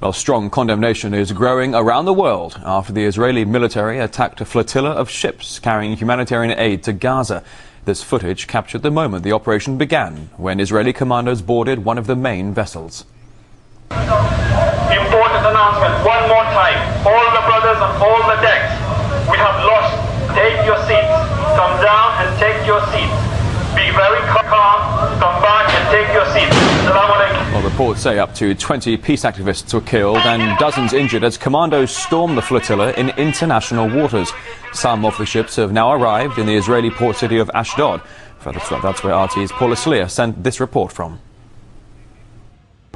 Well, strong condemnation is growing around the world after the Israeli military attacked a flotilla of ships carrying humanitarian aid to Gaza. This footage captured the moment the operation began, when Israeli commandos boarded one of the main vessels. Important announcement, one more time. All the brothers on all the decks, we have lost. Take your seats. Come down and take your seats. Be very calm. Come back and take your seats. Assalamu alaikum. Well, reports say up to 20 peace activists were killed and dozens injured as commandos stormed the flotilla in international waters. Some of the ships have now arrived in the Israeli port city of Ashdod. That's where RT's Flotilla sent this report from.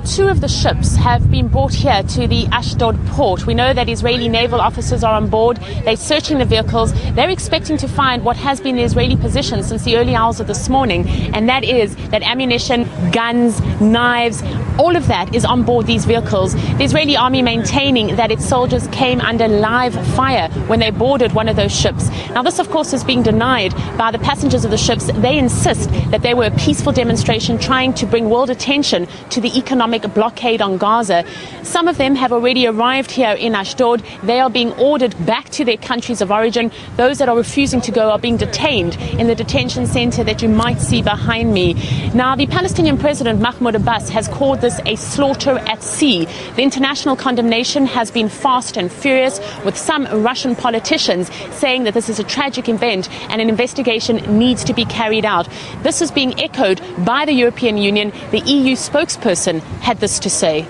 Two of the ships have been brought here to the Ashdod port. We know that Israeli naval officers are on board. They're searching the vehicles. They're expecting to find what has been the Israeli position since the early hours of this morning, and that is that ammunition, guns, knives, all of that is on board these vehicles. The Israeli army maintaining that its soldiers came under live fire when they boarded one of those ships. Now, this, of course, is being denied by the passengers of the ships. They insist that they were a peaceful demonstration trying to bring world attention to the economic blockade on Gaza. Some of them have already arrived here in Ashdod. They are being ordered back to their countries of origin. Those that are refusing to go are being detained in the detention center that you might see behind me. Now, the Palestinian President Mahmoud Abbas has called this a slaughter at sea. The international condemnation has been fast and furious, with some Russian politicians saying that this is a tragic event and an investigation needs to be carried out. This is being echoed by the European Union. The EU spokesperson had this to say.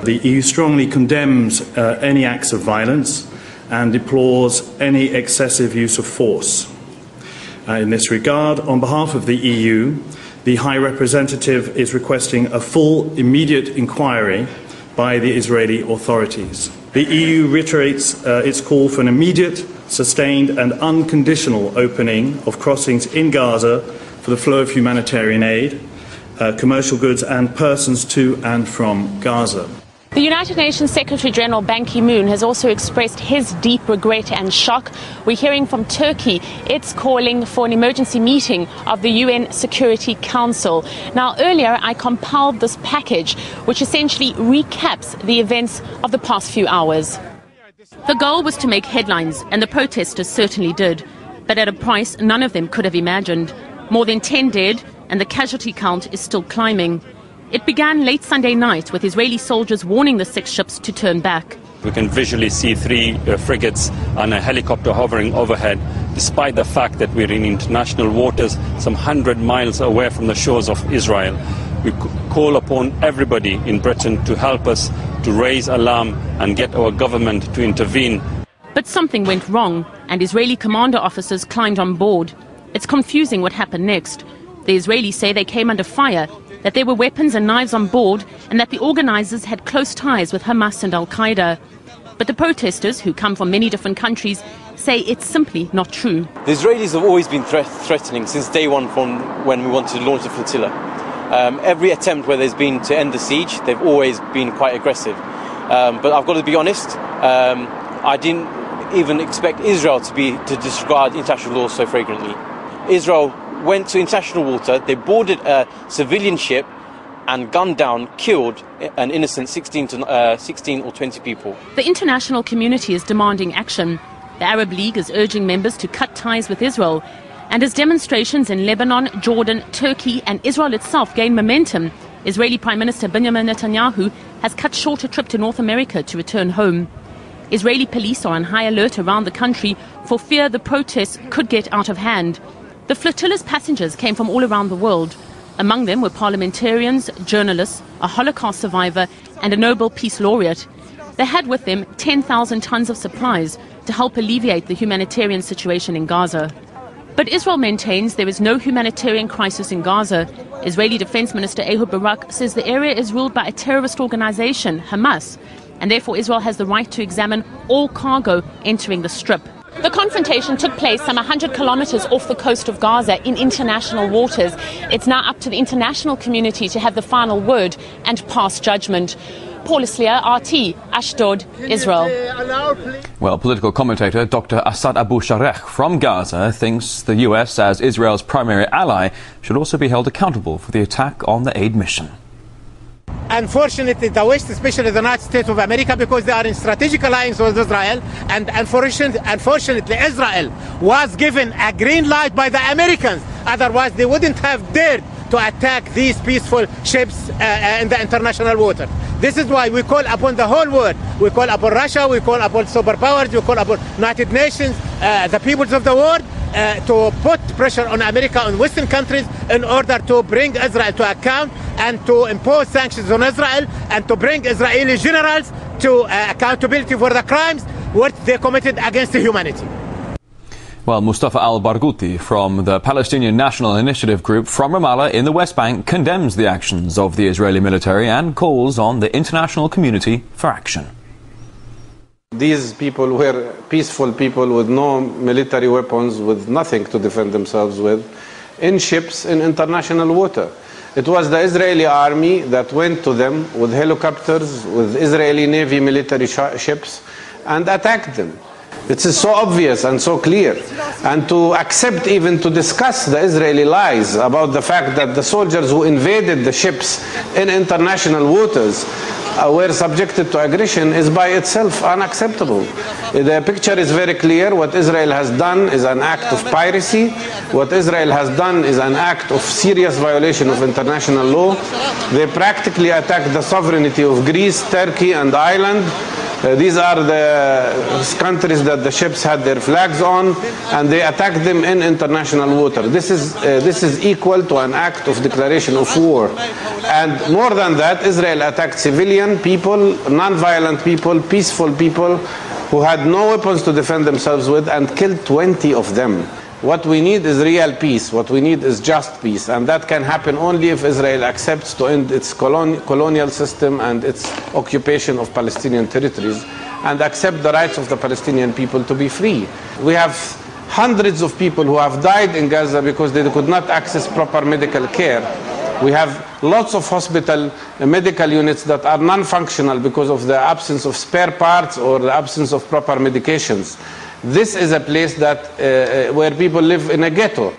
The EU strongly condemns any acts of violence and deplores any excessive use of force. In this regard, on behalf of the EU, the High Representative is requesting a full, immediate inquiry by the Israeli authorities. The EU reiterates its call for an immediate, sustained and unconditional opening of crossings in Gaza for the flow of humanitarian aid, commercial goods and persons to and from Gaza. The United Nations Secretary General Ban Ki-moon has also expressed his deep regret and shock. We're hearing from Turkey. It's calling for an emergency meeting of the UN Security Council. Now, earlier I compiled this package, which essentially recaps the events of the past few hours. The goal was to make headlines, and the protesters certainly did. But at a price none of them could have imagined. More than 10 dead, and the casualty count is still climbing. It began late Sunday night with Israeli soldiers warning the 6 ships to turn back. We can visually see 3 frigates and a helicopter hovering overhead, despite the fact that we're in international waters some 100 miles away from the shores of Israel. We call upon everybody in Britain to help us to raise alarm and get our government to intervene. But something went wrong, and Israeli commander officers climbed on board. It's confusing what happened next. The Israelis say they came under fire, that there were weapons and knives on board, and that the organizers had close ties with Hamas and Al-Qaeda. But the protesters, who come from many different countries, say it's simply not true. The Israelis have always been threatening since day one from when we wanted to launch the flotilla. Every attempt where there's been to end the siege, they've always been quite aggressive. But I've got to be honest, I didn't even expect Israel to disregard international law so flagrantly. Israel went to international water, they boarded a civilian ship and gunned down, killed an innocent 16 or 20 people. The international community is demanding action. The Arab League is urging members to cut ties with Israel. And as demonstrations in Lebanon, Jordan, Turkey and Israel itself gain momentum, Israeli Prime Minister Benjamin Netanyahu has cut short a trip to North America to return home. Israeli police are on high alert around the country for fear the protests could get out of hand. The flotilla's passengers came from all around the world. Among them were parliamentarians, journalists, a Holocaust survivor and a Nobel Peace Laureate. They had with them 10,000 tons of supplies to help alleviate the humanitarian situation in Gaza. But Israel maintains there is no humanitarian crisis in Gaza. Israeli Defense Minister Ehud Barak says the area is ruled by a terrorist organization, Hamas, and therefore Israel has the right to examine all cargo entering the Strip. The confrontation took place some 100 kilometers off the coast of Gaza in international waters. It's now up to the international community to have the final word and pass judgment. Flotilla, RT, Ashdod, Israel. Well, political commentator Dr. Asad Abu Shareh from Gaza thinks the US, as Israel's primary ally, should also be held accountable for the attack on the aid mission. Unfortunately, the West, especially the United States of America, because they are in strategic alliance with Israel, and unfortunately, Israel was given a green light by the Americans. Otherwise, they wouldn't have dared to attack these peaceful ships in the international water. This is why we call upon the whole world. We call upon Russia, we call upon superpowers, we call upon United Nations, the peoples of the world, to put pressure on America and Western countries in order to bring Israel to account and to impose sanctions on Israel and to bring Israeli generals to accountability for the crimes which they committed against humanity. Well, Mustafa al-Barghouti from the Palestinian National Initiative Group from Ramallah in the West Bank condemns the actions of the Israeli military and calls on the international community for action. These people were peaceful people with no military weapons, with nothing to defend themselves with, in ships in international water. It was the Israeli army that went to them with helicopters, with Israeli Navy military ships, and attacked them. It is so obvious and so clear. And to accept, even to discuss the Israeli lies about the fact that the soldiers who invaded the ships in international waters were subjected to aggression is by itself unacceptable. The picture is very clear. What Israel has done is an act of piracy. What Israel has done is an act of serious violation of international law. They practically attacked the sovereignty of Greece, Turkey, and Ireland. These are the countries that the ships had their flags on, and they attacked them in international water. This is equal to an act of declaration of war. And more than that, Israel attacked civilian people, non-violent people, peaceful people who had no weapons to defend themselves with, and killed 20 of them. What we need is real peace. What we need is just peace. And that can happen only if Israel accepts to end its colonial system and its occupation of Palestinian territories, and accept the rights of the Palestinian people to be free. We have hundreds of people who have died in Gaza because they could not access proper medical care. We have lots of hospital medical units that are non-functional because of the absence of spare parts or the absence of proper medications. This is a place that where people live in a ghetto.